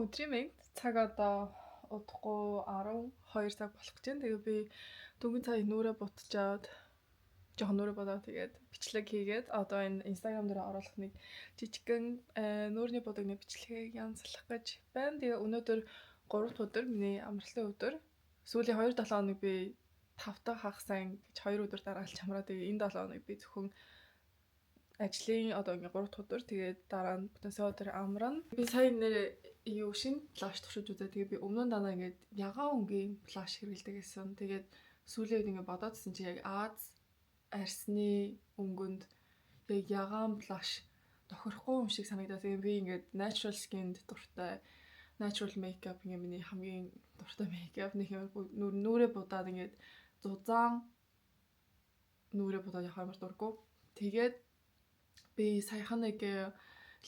Өдрийн мэнд цаг одоо удахгүй 12 цаг болох гэж байна. Тэгээ би дөнгөн цагийг нүрээ бутчаад жоохон нүрээ бодоод тэгээд бичлэг хийгээд одоо энэ Instagram дээр оруулах нэг жижигхэн нүүрний бодог нэг бичлэгийг янзлах гэж байна. Тэгээ өнөөдөр 3 дахь өдөр миний амралтын өдөр. Сүүлийн 2-7 хоног би 5 дахь хагас сайн гэж 2 өдөр дараалж амраа. Тэгээ энэ 7 хоног би зөвхөн ажлын одоо ингээ 3 дахь өдөр тэгээд дараа нь бүтэнсээ өдөр амрана. Би сая нэр юу шинэ плаш туршиж үзээ. Тэгээ би өмнө нь дандаа ингээд ягаан өнгийн плаш хэрэглэдэг гэсэн. Тэгээд сүүлийн үед ингээ бодоодсэн чи яг Аз арсны өнгөнд яг ягаан плаш тохирохгүй юм шиг санагдаад. Тэгээ би ингээд natural skin дуртай, natural makeup ингээ миний хамгийн дуртай makeup нэг юм нүрээ будаад ингээд зузаан нүрээ будаад явах амар дурггүй. Тэгээд би саяхан нэг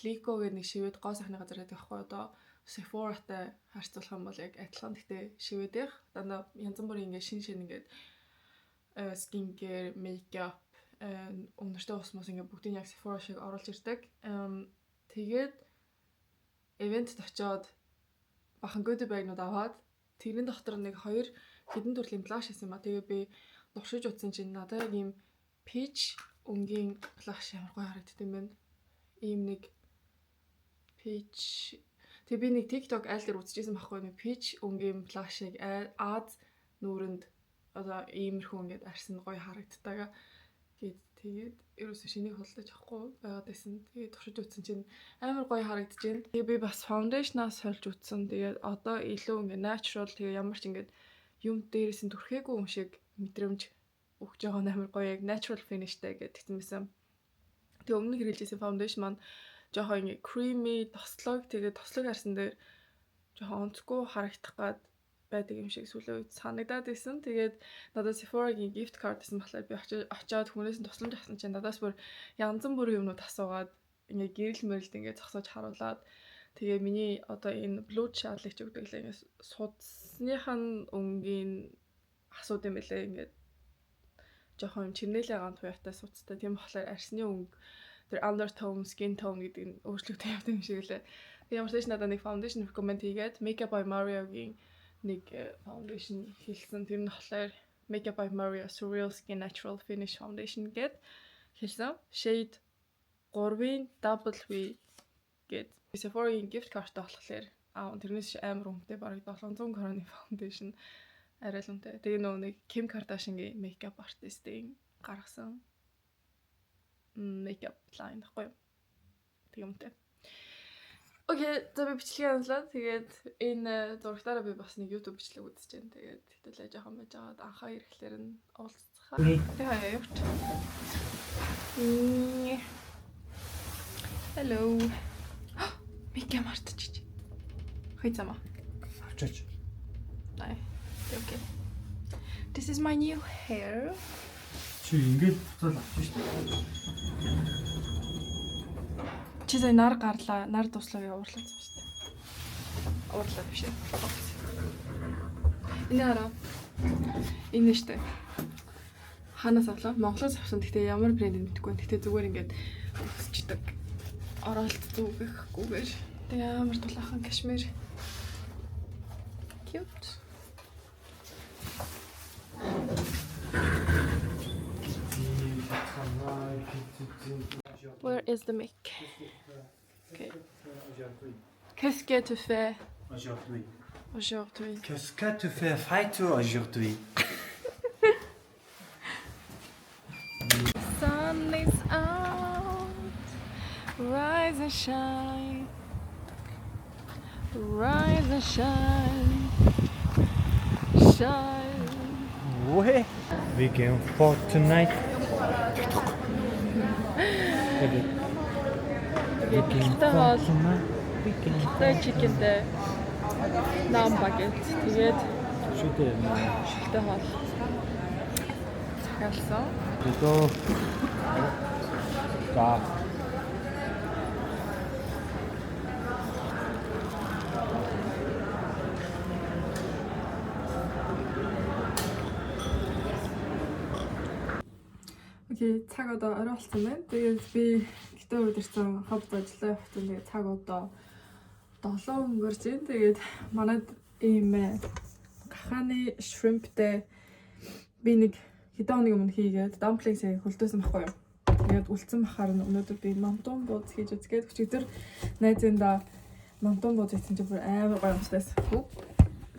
Lico гэдэг нэг шивэд гоо сайхны газар байдаг байхгүй одоо Sephora-тай харьцуулах юм бол яг адилхан гэхдээ шивэд их дандаа янз бүрийн ингээ шин ингээд skin care, makeup, өмнөштэй ус мус ингээ бүгдийг яг Sephora шиг оруулж ирдэг. Тэгээд event-д очиод бахан goodie bag-нууд аваад тэрийн дотор нэг 2 хэдэн төрлийн плаш хийсэн ба тэгээ би дуршиж утсан чинь надад яг ийм peach өнгийн плаш ямар гоё харагддаг юм байна. Ийм нэг peach. Тэгээ би нэг TikTok айл дээр үзчихсэн байхгүй нэг peach өнгийн плашыг Аз нүүрэнд одоо иймэрхүү ингээд арсан гоё харагддаг. Тэгээд ерөөсөө шинийг худалдаж авахгүй байгаад байсан. Тэгээд туршиж үзсэн чинь амар гоё харагдаж байна. Тэгээ би бас foundation-аас сольж үзсэн. Тэгээд одоо илүү ингээд natural тэгээ ямар ч ингээд юм дээрээс нь түрхээгүй юм шиг мэдрэмж өгч байгаа амар гоё яг natural finishтэй гэдэгсэн байсан. Тэгээ өмнө хэрэглэжсэн foundation маань жоохон ингээ creamy тослог тэгээ тослог харсан дээр жоохон онцгүй харагдах гад байдаг юм шиг сүүлийн үед санагдаад байсан. Тэгээд надад Sephora-гийн gift card гэсэн болохоор би очиод хүнээс нь тусламж авсан чинь надаас бүр янз бүрийн юмнууд асуугаад ингээ гэрэл мэрэлд ингээ зогсоож харуулад тэгээ миний одоо энэ blue challenge гэдэг л ингээ судасныхан өнгийн асуудаг юм байлээ ингээ жоохон чимнэлээ гаан туяатай суцтай. Тийм болохоор арсны өнгө тэр undertone, skin tone гэдэг нь өөрчлөгдөж явдаг юм шиг лээ. Тэгээ ямар ч тааш надад нэг foundation recommend хийгээд Makeup by Mario-гийн нэг foundation хэлсэн. Тэр нь болохоор Makeup by Mario Surreal Skin Natural Finish Foundation гэд хэлсэн. Shade 3-ийн Double V гэд Sephora-гийн gift card болохоор тэрнээс амар өмтэй бараг 700 кроны foundation арай л үнэтэй. Тэгээ нөгөө нэг Kim Kardashian-гийн makeup artist-ийн гаргасан makeup line гэхгүй юу. Тэгээ үнэтэй. Окей, за би бичлэгээ анзлаа. Тэгээд энэ зурагтаараа би бас нэг YouTube бичлэг үзэж байна. Тэгээд хэвтэлээ жоохон байж байгаад анхаа ирэхлээр нь уулзцгаа. Тэгээ хаяа явууч. Hello. Makeup артч. Хайцамаа. Авчаач. Nej. Okay. This is my new hair. Чи ингээд буцаал авчих шүү дээ. Чи сая нар гарлаа, нар дуслаа уурлаад байна шүү дээ. Уурлаад биш ээ. Энэ хараа. Энэ шүү дээ. Ханаас авлаа? Монголоос авсан. Гэхдээ ямар брэнд мэдэхгүй. Гэхдээ зүгээр ингээд өсчдөг. Оролт зүгэхгүйгээр. Тэгээ амар тулаахан кашмир. Cute. Where is the mic? Okay. Qu'est-ce que tu fais Aujourd'hui. aujourd'hui? Qu'est-ce que tu fais aujourd'hui? Sun is out, rise and shine, rise and shine, shine. Ouais. Vegan for tonight. Fried chickenтэй нам багет. Тэгээд шүтээ. шилтэй хоол. Захиалсан. Ito. За. Окей, цаг одоо орой болсон байна. Тэгээд би гэтээ өдөрсөн хавд ажиллаа явсан. Тэгээд цаг одоо 7 өнгөрч байна. Тэгээд манайд ийм гахааны shrimpтэй би нэг хэдэн хоногийн өмнө хийгээд dumplings-ийг хөлдөөсөн байхгүй юу. Тэгээд үлдсэн бахаар өнөөдөр би мамтун бууз хийж үзгээд өчигдөр найзында мамтун бууз хийсэн чинь бүр амар гоё амттай байсан.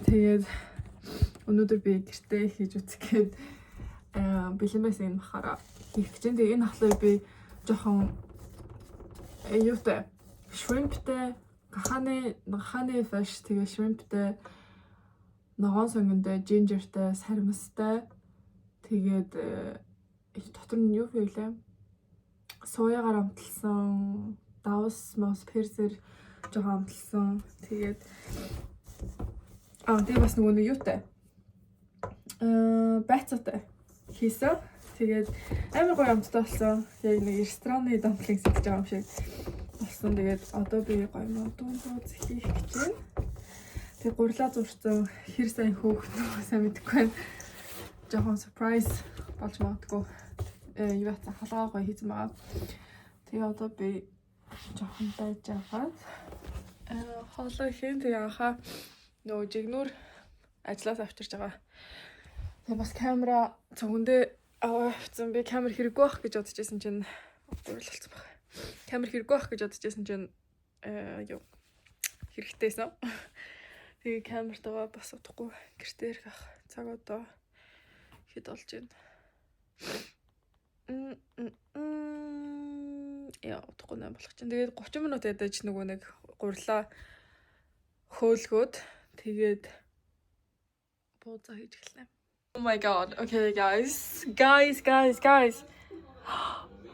Тэгээд өнөөдөр би гэртээ хийж үзгээд бэлэн байсан энэ бахаараа хийх гэж байна. Тэгээд энэ хахлыг би жоохон юутай shrimpтэй гахааны fish тэгээ shrimpтэй ногоон сонгонтой gingerтэй сармастай тэгээд дотор нь юу вэ? Соягаар амталсан давс мос персер жоохон амталсан. Тэгээд тэгээ бас нөгөө нэг юутай байцаатай хийсэн. Тэгээд амар гоё амттай болсон. Яг нэг рестораны dumplings гэж байгаа юм шиг болсон. Тэгээд одоо би гоё модон бууз хийх гэж байна. Тэгээд гурлаа зурсан хэр сайн хөөхнөө сайн мэдэхгүй байна. Жохон surprise болж магадгүй. Юу яцсан халгаа гоё хийсэн байгаа. Тэгээ одоо би жохон байж аваад хоолой хийн. Тэгээ анхаа нөгөө жигнүр ажлаас авчирч байгаа. Тэгээ бас камера цогондөө авсан. Би камер хэрэггүй байх гэж бодож байсан чинь дурлалцсан баг. Камер хэрэггүй байх гэж бодож байсан чинь юу хэрэгтэйсэн. Тэгээ камертайгаа бас удахгүй гэртээ ирэх ах. Цаг одоо хэд болж байна. Яа удахгүй нэм болох чинь. Тэгээд 30 минут ядаж нөгөө нэг гурлаа хөөлгөөд тэгээд буузаа хийж эхэлнэ. Oh my god. Okay guys.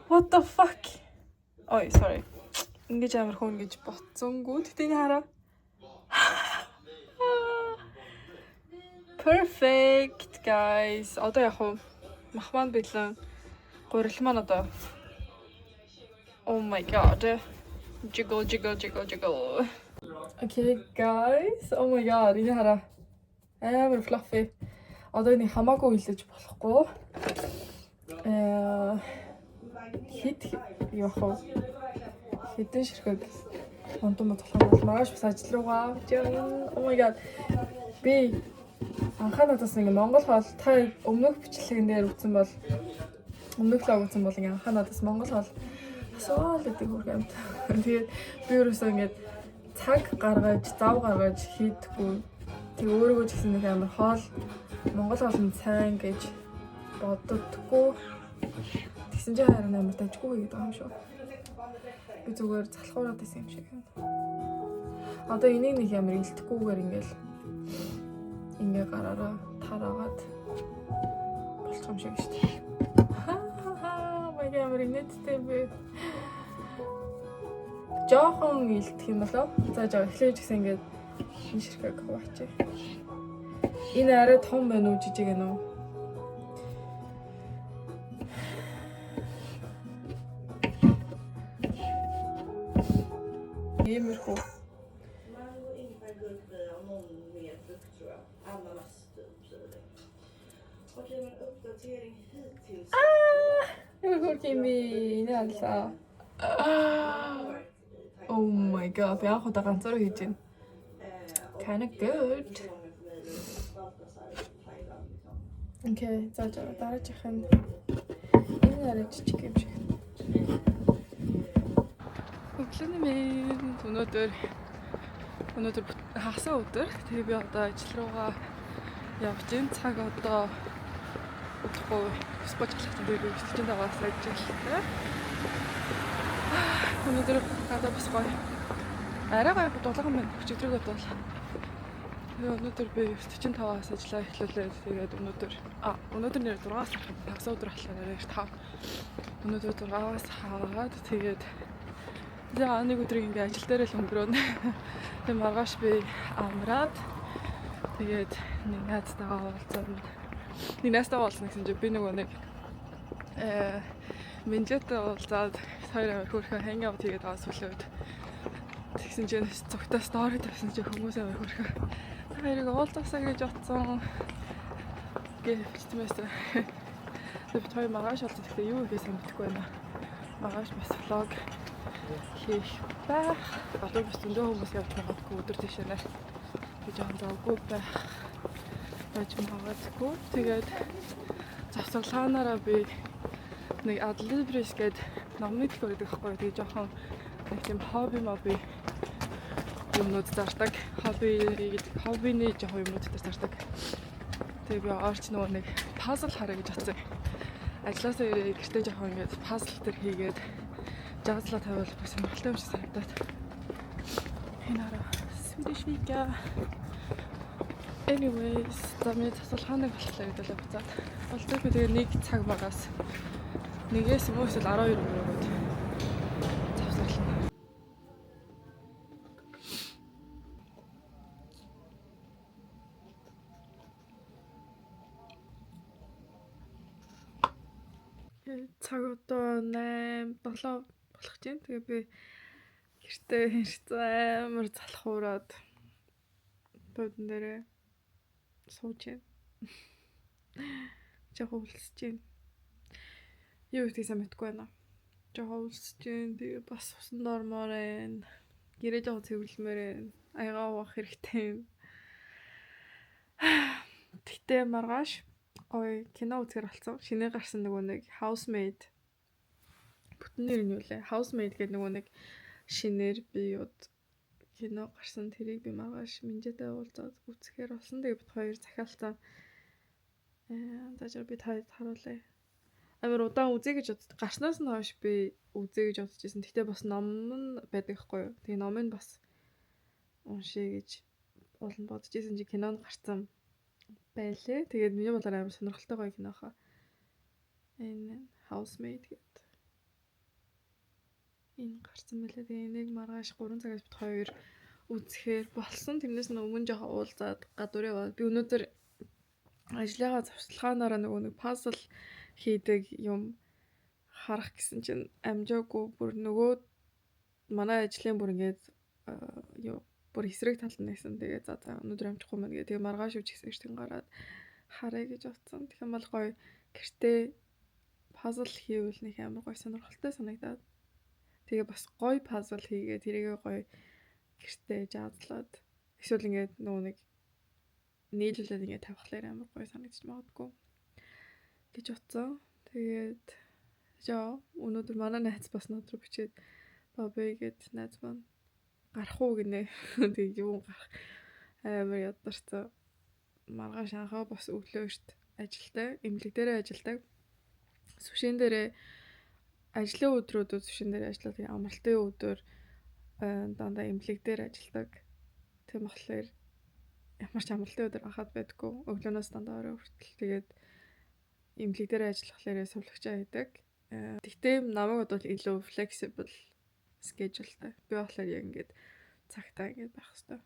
What the fuck? Ой, sorry. Ингэж амар хөөн гэж ботсонгүй. Тэний хараа. Perfect guys. Одоо яг хуу махман бэлэн гурил маань одоо. Oh my god. Jiggle. Okay guys. Oh my god. Энэ хараа. Амар fluffy. Одоо энэ хамаагүй илж болохгүй. Хит яах вэ? Хитэн ширхэг онтон бодлоход бол маргааш бас ажил руугаа. Oh my god. Би анхаа надаас ингээ Монгол хоол та өмнөх бичлэгэн дээр үзсэн бол ингээ анхаа надаас Монгол хоол асуул гэдэг үг юм. Тэгээд би өөрөөсөө ингээ цаг гаргаж, зав гаргаж хийдэггүй. Тэг өөрөөгөө ч гэсэн нэг амар хоол Монгол хоол нь сайн гэж боддоггүй. Тэгсэн чинь харин амар дажгүй гэдэг юм шүү. Би зүгээр залхуураад байсан юм шиг байна. Одоо энийг нэг амар илтгэхгүйгээр ингээ гараараа тараагаад болчих юм шиг шүү дээ. Маяг амар инээдтэй би. Жохон илтгэх юм болоо. За жоо эхлэж гэсэн ингээд энэ ширхэг хуваачаа. Энэ арай том байна уу, жижиг байна уу? Иймэрхүү. Jag går in i Nälsa. Oh my god, jag har tagit ansvar hit in. Kinda good. Okay, за дараачихын энэ арайч юм шиг. Өглөөний минь өнөөдөр хагас өдөр. Тэгээ би одоо ажил руугаа явж ин цаг одоо удахгүй спорт клубт дээр бичсэн дагаас ажилладаг. Өнөөдөр гадаа бас гоё. Арай гоё дулаахан байна. Өчигдрөөд бол. Тэгээ өнөөдөр би 45-аас ажиллаа эхлүүлээд тэгээд өнөөдөр нэр 6-аас хагас өдөр болохоор нэр 5. Өнөөдөр 6-аас хаагаад тэгээд за нэг өдрийг ингээ ажил дээр л өнгөрөөнө. Тэгээ маргааш би амраад тэгээд нэг найзтайгаа уулзсан. Нэг найзтайгаа уулзсан гэсэн чинь би нөгөө нэг Минжэтэй уулзаад хоёр амар хөөрхөн ханг аут хийгээд байгаа сүлээд тэгсэн чинь цогтой стори тавьсан чинь хүмүүс амар хөөрхөн хоёрыг уулзасаа гэж бодсон. Гэвчтмээс тэр хоёр маргааш уулзсан. Гэхдээ юу хийх сайн мэдэхгүй байна. Маргааш бас влог хийх байх. Одоо бас зөндөө хүмүүс явж байгаагүй өдөр тийшээ би жоохон завгүй байх. Байж магадгүй. Тэгээд завсарлаанаараа би нэг Adlibris гээд номны төлөв гэдэг байхгүй. Тэгээд жоохон нэг тийм хобби юмнууд зардаг. Хоббины жоохон юмнууд зардаг. Тэгээ би орч нөгөө нэг пазл хараа гэж бодсон. Ажлаасаа ирээ гэртээ жоохон ингээд пазл төр хийгээд жазлаа тавиул бас сонирхолтой юм шиг санагдаад. Энэ хараа Swedish Vika. Anyways, замын засалхааныг болохоор хэдүүлээ буцаад. Болтой би тэгээ нэг цаг багаас нэгээс юм уу эсвэл 12 өрөөгөөд завсарлаа. Цаг одоо 8-7 болох чинь. Тэгээ би гэртээ амар залхуураад буудан дээрээ сууж байна. Жохоо өлсөж байна. Юу гэдгийг сайн мэдгүй байна. Жохоо өлсөж байна. Тэгээ бас усан дормоор байна. Гэрээ жоо цэвэрлэмээр байна. Аягаа уух хэрэгтэй. Тэгтээ маргааш ой кино үзэхэр болсон. Шинэ гарсан нөгөө нэг Housemaid. Бүтэн нэр нь юу лээ? Housemaid гэдэг нөгөө нэг шинээр би кино гарсан. Тэрийг би маргааш Минжэтэй уулзаад үзэхэр болсон. Тэгээ бид хоёр захиалцсан. Зажиг би таад харуулъя. Амар удаан үзье гэж бодсон. Гарснаас нь хойш би үзье гэж бодож байсан. Тэгтээ бас ном нь байдаг хгүй юу? Тэгээ номыг бас уншия гэж бодож байсан чи кинонд гарсан байлээ. Тэгээд миний бодлоор амар сонирхолтой гоё кино хаа. Энэ Housemaid гэдэг. Энэ гарсан байлээ. Тэгээ энийг маргааш 3 цагаас бит 2 үзэхээр болсон. Тэрнээс нь өмнө жоохон уулзаад гадуур яваад би өнөөдөр ажлынхаа завсарлагаанаараа нөгөө нэг пазл хийдэг юм харах гэсэн чинь амжаагүй бүр нөгөө манай ажлын бүр ингээд бүр эсрэг талд нэсэн. Тэгээ за өнөөдөр амжихгүй мэн гэ. Тэгээ маргааш үжигсэн гараад харъя гэж бодсон. Тэгэх юм бол гоё гэртээ пазл хийвэл нэг амар гоё сонирхолтой санагдаад. Тэгээ бас гоё пазл хийгээ тэрийгээ гоё гэртээ жазлаад эсвэл ингээд нөгөө нэг нийлүүлээд ингээд тавихлаар амар гоё санагдаж магадгүй гэж бодсон. Тэгээд өнөөдөр манай найз бас над руу бичээд бабэ гэд найз маань гарах уу гинэ. Тэгээ юу гарах амар ядарсан. Маргааш анхаа бас өглөө эрт ажилтай, эмнэлэг дээрээ ажилдаг. Сүшин дээрээ ажлын өдрүүдэд сүшин дээрээ ажилладаг. Тэгээ амралтын өдөр дандаа эмнэлэг дээр ажилдаг. Тийм болохоор ямар ч амралтын өдөр анхаад байдаггүй. Өглөөнөөс дандаа орой хүртэл тэгээд эмнэлэг дээр ажиллахлаараа сувлагчаа хийдэг. Тэгтээ намайг бодвол илүү flexible schedule-тай. Би болохоор яг ингээд цагтаа ингээд байх хэрэгтэй.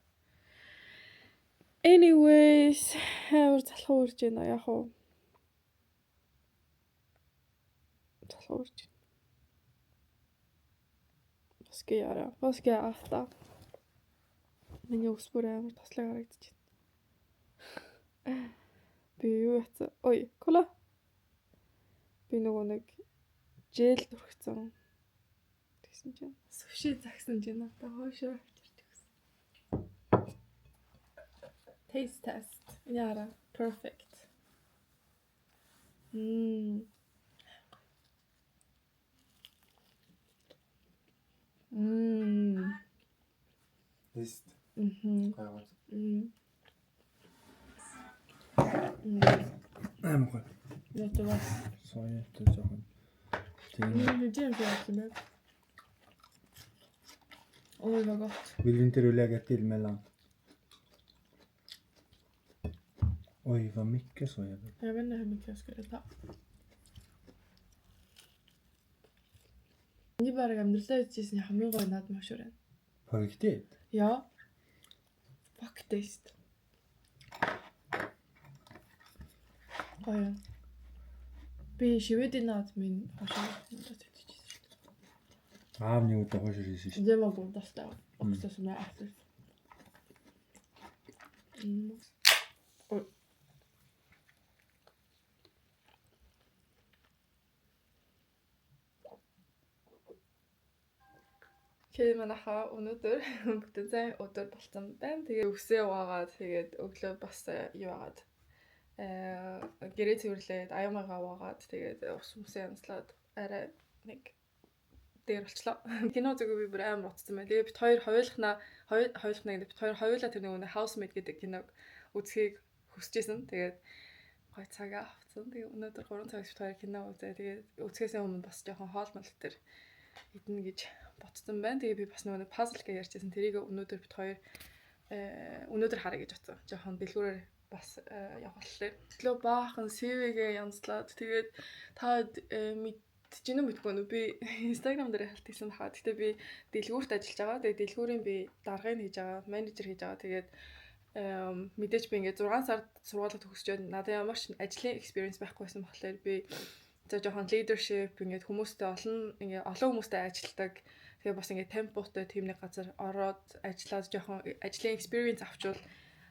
Anyways, амар залхуу урж байна яг уу. Залхуу урж байна. Баски ахта. Миний ус бүр амар таслаг харагдаж байна. Би юу яцсан? Ой, кола. Би нөгөө нэг жел дургцсан. Тэгсэн чинь сүши загсан чинь надад хойшоо авчирч өгсөн. Taste test. Яра, perfect. Тест. Гайвал. Амар гоё. Яа бас. Соётой жоохон. Тийм юм. Ой, вага. Vill du inte lägga till mellan? Oj, vad mycket soja. Jag vet inte hur mycket jag skulle ta. Ni bara амьдралаа үзчихсэн хамгийн гоё над машуур байна. På riktigt? Ja. Faktiskt. Гоё. Би шивэдийн над минь хашаа надад хэлчихсэн. Аавны үдэ хойшоо хийсэн шүү. Det var godaste också som jag ätit. Oj. Окей, манайхаа өнөөдөр бүтэн цай өдөр болсон байна. Тэгээ өсөө угаагаад тэгээд өглөө бас юу агаад гэрээ цэвэрлээд аюумайгаа угаагаад тэгээд ус хүмүүсээ янзлаад арай нэг дээр болчлоо. Кино зүгөө би бүр амар утсан байна. Тэгээ бит хоёр хоёулахнаа ингээд бит хоёр хоёулаа тэр нэг Housemate гэдэг киног үзхийг хүсэжсэн. Тэгээд гой цагаа авцсан. Тэгээ өнөөдөр 3 цагаас бит хоёр кино үзээ. Тэгээд үзэхээс өмнө бас жоохон хоолмол төр идэнэ гэж бодсон байна. Тэгээ би бас нэг пазл гэж ярьжсэн. Тэрийг өнөөдөр бит хоёр өнөөдөр харъя гэж бодсон. Жоохон бэлгүүрээр бас явууллаа. Өглөө баахан CV-гээ янзлаад тэгээд та мэдчихэв мэдгүй нү би Instagram дээр халтайсан баха. Гэтэ би дэлгүүрт ажиллаж байгаа. Тэгээд дэлгүүрийн би даргыг хийж байгаа, менежер хийж байгаа. Тэгээд мэдээж би ингээд 6 сард сургуулаа төгсчөөд надад ямар ч ажлын experience байхгүйсэн болохоор би жоохон leadership ингээд хүмүүстэй олон хүмүүстэй ажилтдаг. Тэгээ бас ингээд темпотой тийм нэг газар ороод ажиллаад жоохон ажлын experience авчвал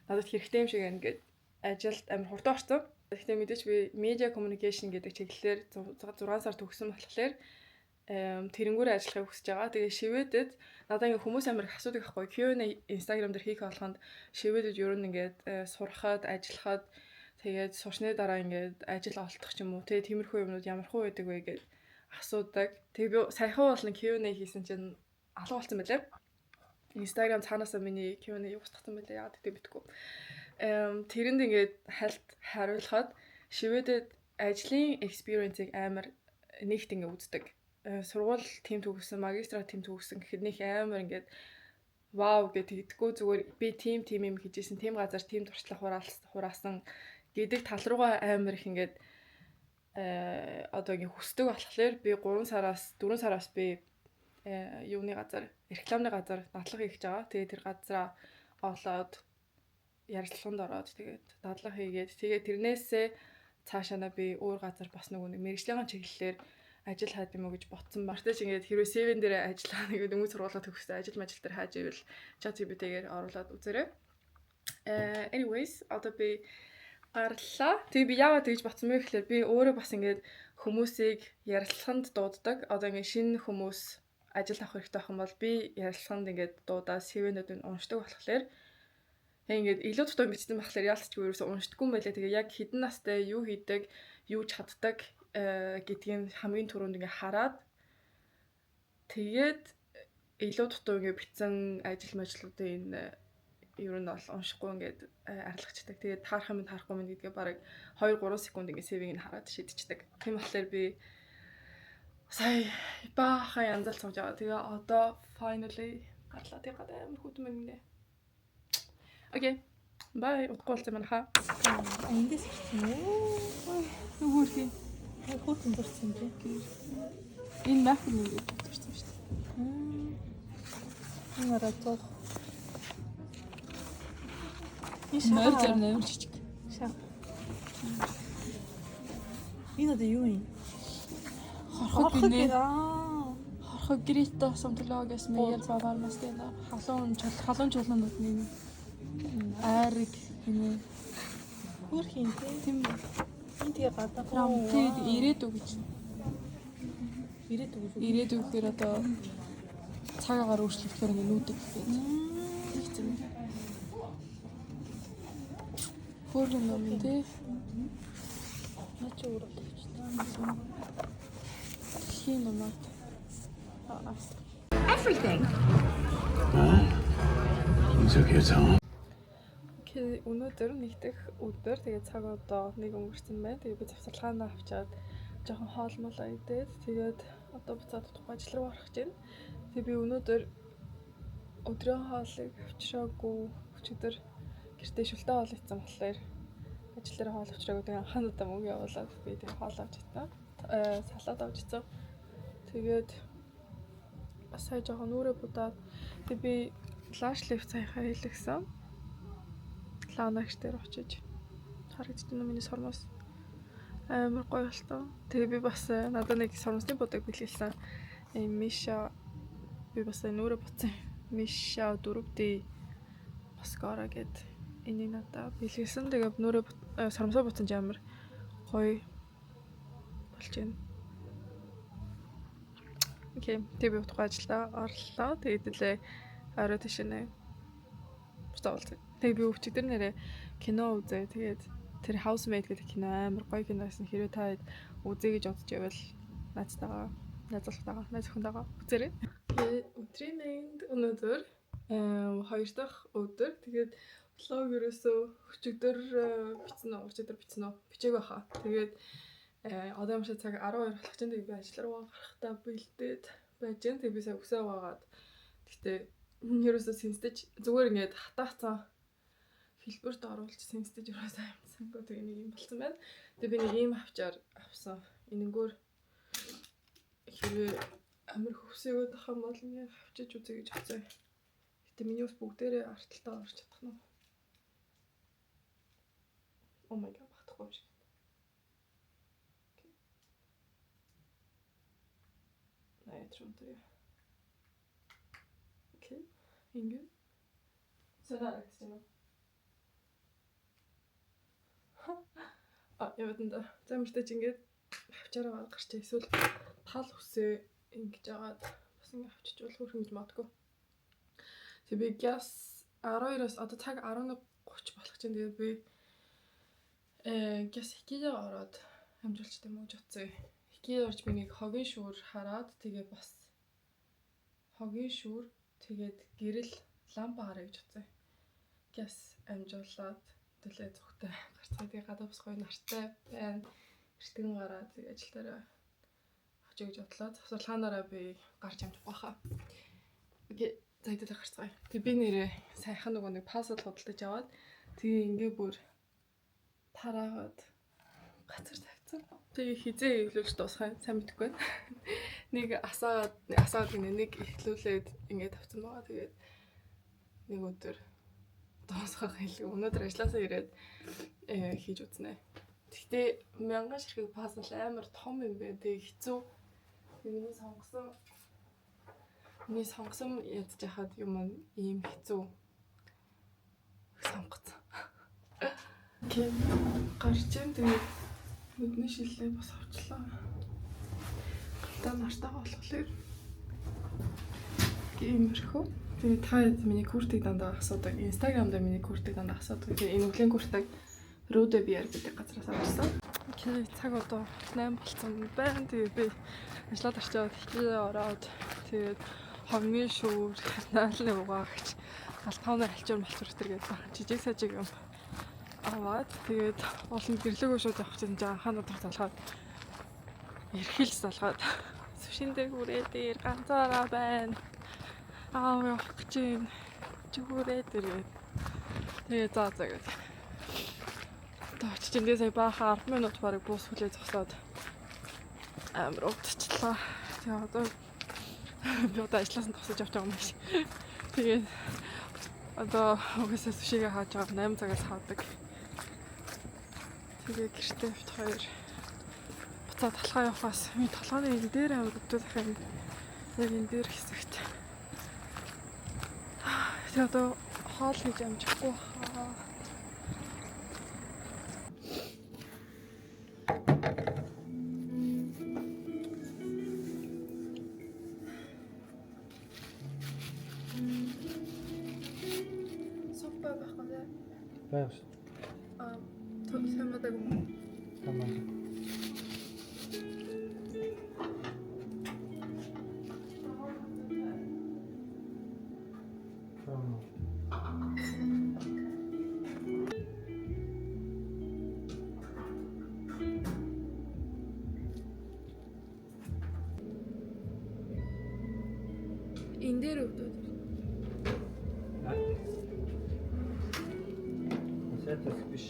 надад хэрэгтэй юм шиг ингээд ажилд амар хурдан орсон. Гэхдээ мэдээж би media communication гэдэг чиглэлээр 6 сар төгссөн болохоор тэрэнгүүрээ ажиллахыг хүсэж байгаа. Тэгээ шивэдэд надад ингээд хүмүүс амар их асуудаг байхгүй. Q&A Instagram дээр хийх болгонд шивэдэд ер нь ингээд сурахад, ажиллахад тэгээд сурсны дараа ингээд ажил олдох ч юм уу. Тэгээ тиймэрхүү юмнууд ямар хөө байдаг вэ гэж асуудаг. Тэгээ би саяхан бол нэг Q&A хийсэн чинь алга болсон байлаа. Instagram цаанаасаа миний Q&A устгасан байлаа. Яагаад гэдэг битгүү. Тэрэнд ингээд хальт хариулахад шивэдэд ажлын experience-ийг амар нэгт ингээд үздэг. Сургууль тим төгссөн, магистрат тим төгссөн гэхэд нэг амар ингээд вау гэдэг идэггүй зүгээр би тим юм хийжсэн, тим газар тим туршлага хураасан гэдэг тал руугаа амар их ингээд одоо ингээд хүсдэг болохоор би 4 сараас би юуны газар, рекламны газар дадлага хийж байгаа. Тэгээ тэр газараа олоод ярилцлаганд ороод тэгээд дадлага хийгээд тэгээд тэрнээсээ цаашаа би өөр газар бас нэг мэргэжлийн чиглэлээр ажил хаад юм уу гэж ботсон. Мартаж ингээд хэрвээ CV-н дээр ажиллаа нэг дөнгөж сургуулаа төгссөн ажил дээр хааж ивэл ChatGPT-гээр оруулаад үзээрэй. Anyways, одоо би гарлаа. Тэгээ би яагаад тэгж ботсон бэ гэхээр би өөрөө бас ингээд хүмүүсийг ярилцлаганд дууддаг. Одоо ингээд шинэ хүмүүс ажил авах хэрэгтэй байх юм бол би ярилцлаганд ингээд дуудаад CV-нүүдийг уншдаг болохоор ингээд илүү дутуу бичсэн болохоор яалтчгүй ерөөсөө уншдаггүй юм байлаа. Тэгээ яг хэдэн настай юу хийдэг, юу чаддаг гэдгийг хамгийн түрүүнд ингээ хараад тэгээд илүү дутуу ингээ битсэн ажлуудын энэ ер нь бол уншихгүй ингээд арилгачдаг. Тэгээд таарах юм таарахгүй юм гэдгээ бараг 2-3 секунд ингээ CV-г нь хараад шийдчихдэг. Тийм болохоор би сая баахан янзал сууж байгаа. Тэгээ одоо finally гарлаа. Тэгээ гадаа амар хөдөлмөр гинэ. Окей. Bye. Удахгүй болсон юм хаа. Эндээс ирсэн үү? Нүгүр хий. Хүүтэн дурсан тийм. Энэ мафин нэг дурсан шүү дээ. Энэ радуу. Нойр зэр нойр жижиг. Шаа. Энэ одоо юу юм? Хорхог гинэ. Хорхог грито сомтологоос мэйэр бавар мастэна. Халуун чулуунууд нэг айрыг гинэ. Хөрхийн тийм. Энэ тэгээ гадаа. Тэгээд ирээдүг гэж. Ирээдүг гэхээр одоо цаг агаар өөрчлөлтөөр ингэ нүүдэг гэдэг. Тэгсэн. Хөргөн ном тий. Наач өөрөө тавьчихсан. Хин номод. Everything. Took your time. Өнөөдөр нэгдэх өдөр тэгээд цаг одоо нэг өнгөрсөн байна. Тэгээд би завсарлагаанаа авчаад жоохон хоолмолоо идээд тэгээд одоо буцаад утгагүй ажил руу орох гэж байна. Тэгээд би өнөөдөр өдрийн хоолыг авчираагүй өчигдөр гэртээ шүлтээ хоол ийцсэн болохоор ажил дээр хоол авчираагүй тэгээд анхаануудаа мөнгө явуулаад би тэгээд хоол авч ийцсэн. Салаад авч ийцсэн. Тэгээд бас сая жоохон нүрээ будаад тэгээд би лаш лифт саяхаа хэлгсэн. Лаанагч дээр очиж харагдсан юм миний сормоос амар гоё болтоо. Тэгээ би бас надад нэг сормосны бодог бэлгэлсэн. Миша би бас нүрэ буцсан. Миша 4D маскара гэд энийг надад бэлгэлсэн. Тэгээ нүрэ сормосоо буцсан ч амар гоё болж байна. Окей. Тэгээ би утга ажиллаа орлоо. Тэгээд лээ орой тийшээ бустаалцаа. Тэгээ би өчигдөр нэрээ кино үзээ. Тэгээд тэр Housemate гэдэг кино амар гоё кино байсан. Хэрвээ та үзье гэж бодож байвал найз охинтойгоо үзээрэй. Тэгээд өдрийн мэнд өнөөдөр 2 дахь өдөр. Тэгээд влог ерөөсөө өчигдөр бичээг байхаа. Тэгээд одоо юм шиг цаг 12 болох чинь тэгээд би ажил руу гарахтаа бэлдээд байж гэн. Тэгээд би сая өсөө байгаад. Гэхдээ ерөөсөө сэнстэж зүгээр ингээд хатаацсан хэлбэрт оруулж сэнстэж ерөөсөө амтсангүй. Тэгээ нэг юм болсон байна. Тэгээ би нэг ийм авсан. Энэнгөр хэрвээ амар хөвсөөгөө тах юм бол ингээд авчиж үзье гэж бодсон. Гэтэ миний ус бүгдээрээ арталтаа орж чадах нь. Oh my god, багтахгүй юм шиг. Трунтер. Окей. Ингээд. Сэрэгт юм. Яваад энэ замртай ч ингээд авчаараа гарч эсвэл тал хүсээ ингэж агаад бас ингээд авчиж бол хөөрхөн гэж магадгүй. Тэгээ би газ 12-оос одоо цаг 11:30 болох чинь тэгээ би газ хикийгээ ороод амжуулчтай юм уу гэж бодсон. Хикийгээ орж би нэг хогийн шүүр хараад тэгээ бас хогийн шүүр тэгээд гэрэл лампа харъя гэж бодсон. Газ амжуулаад төлөө зүгтээ гарцгаа тэгээ гадаа бас гоё нартай байна. Эртгэн гараад тэгээ ажил дээр очиж гэж бодлоо. Засварлаханаараа би гарч амжих байхаа. Окей, за идэх гарцгаа. Тэгээ би нэрээ сайхан нөгөө нэг пазл худалдаж аваад тэгээ ингээ бүр тараагаад газар тавьсан. Тэгээ хизээ иглүүлж дуусгай сайн мэдэхгүй байна. Нэг асаагаад нэг ихлүүлээд ингээд тавьсан байгаа. Тэгээд нэг өдөр дуусгах хэлээ. Өнөөдөр ажилласаа ирээд хийж үзнэ. Гэхдээ 1000 ширхэг пазл амар том юм байна. Тэгээ хэцүү. Миний сонгосон ядж яхад юм ийм хэцүү сонгоцсон. Окей. Гарч ийн тэгээд нүдний шиллээ бас авчлаа. Галтаа нартаа болохоор гэмэрхүү. Тэгээ та миний куртыг дандаа асуудаг. Instagram дээр миний куртыг дандаа асуудаг. Тэгээ энэ өглөөний куртаг Rode Beer гэдэг газраас авсан. Окей, цаг одоо 8 болсон байна. Тэгээ би ажлаад очиод хикээ ороод тэгээд хогийн шүүр наалны угаагч алтхауны алчуур гэдэг жижиг сажиг юм аваад тэгээд олон гэрлэгөө шууд явах чинь анхаанаа залгаад эрхэлж залгаад сүшин дээр хүрээ дээр ганцаараа байна. Явах гэж юм. Чигүүрээ дээр. Тэгээ заа гэж. Очиж энэ сая баахан 10 минут бараг бус хүлээ зогсоод амар өвдчихлаа. Тэгээ одоо би одоо ажилласан тусаж явж байгаа юм шиг. Тэгээд одоо угаасаа сүшигээ хааж байгаа 8 цагаас хаадаг. Тэгээ гэртээ бит хоёр буцаад талхаа явахаас би толгойн энэ дээр амар өвдөх юм. Яг энэ дээр хэсэгт. Тэгээ одоо хоол хийж амжихгүй хаа. Баяс. Самадаг юм. Тамаа. Энэ дээр өвдөд. Сэтэс биш.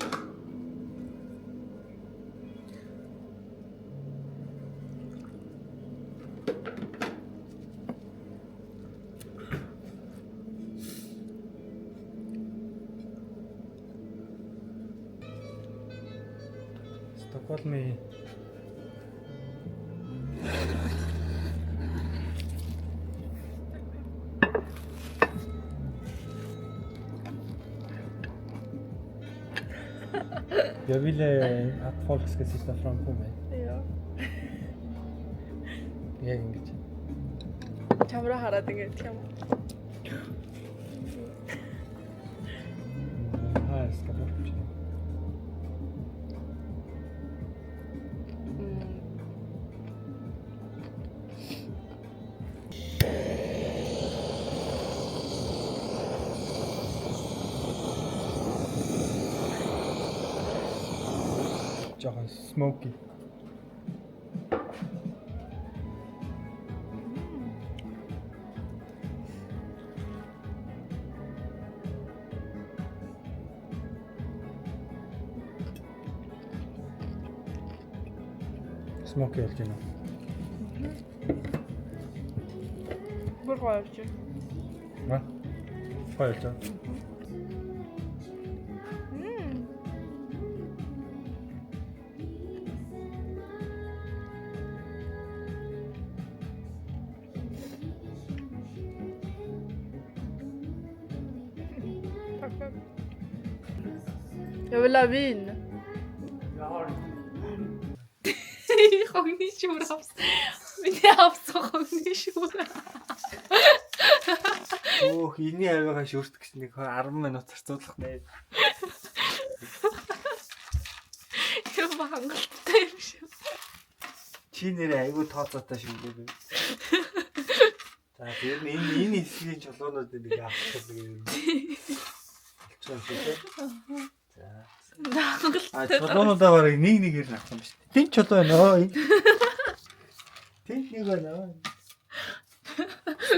Стокгольмын Jag ville att folk ska sitta framför mig. Ja. Jag inget. Чамраа хараад ингээд юм. Хайс гэдэг чинь. Жохон smoky. Smoky болж байна уу? Бүр гоё чи. Ма? Хоёр л. Jag vill ha vin. Хогны шүүр авс. Миний авсан хогны шүүр. Өөх, эний авигаа шүртэх гэж нэг 10 минут зарцуулах нэ. Юу хангалттай юм шүү. Чи нэрээ айгүй тооцоотой шүү дээ. За тэр нь энэ хэсгийн чулуунууд нэг авах гэдэг юм. Болчихсон шүү дээ. За. А чулуунуудаа барыг нэгээр авах юм шүү дээ. Тин чулуу байна өө. Тин нэг байна өө.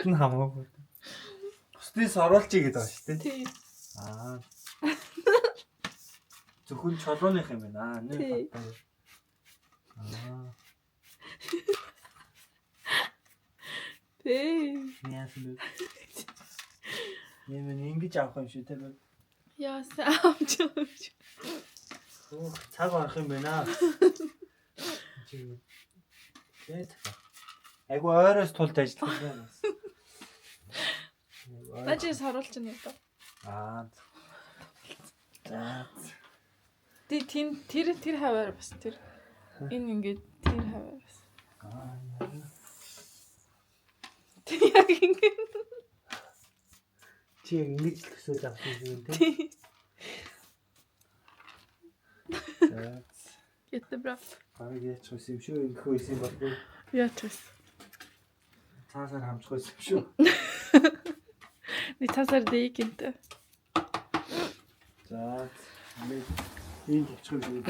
Тин хамаагүй. Бусдаас оруулчих гэдэг байна шүү дээ. Тийм. Аа. Зөвхөн чулууных юм байна. Нэг баттай. Аа. Тийм. Яасан бэ? Нэмэн ингэж авах юм шүү дээ. Яасан авч юм шүү. Өөх, цаг орох юм байна. Гэт. Айгу ойроос тулд ажиллах юм байна. Нажис харуулж байна уу? Аа. За. Тэр хаваар бас тэр. Энэ ингээд тэр хаваар бас. Аа. Тэр яг ингээд. Чи ингэж л төсөөлж авах юм тийм. За. Jättebra. Бараг яач юм шүү. Ингэх байсан болов. Яач. Цаасаар хамжих байсан шүү. Ni tassar det gick inte. За. Ийм болчих юм шүү.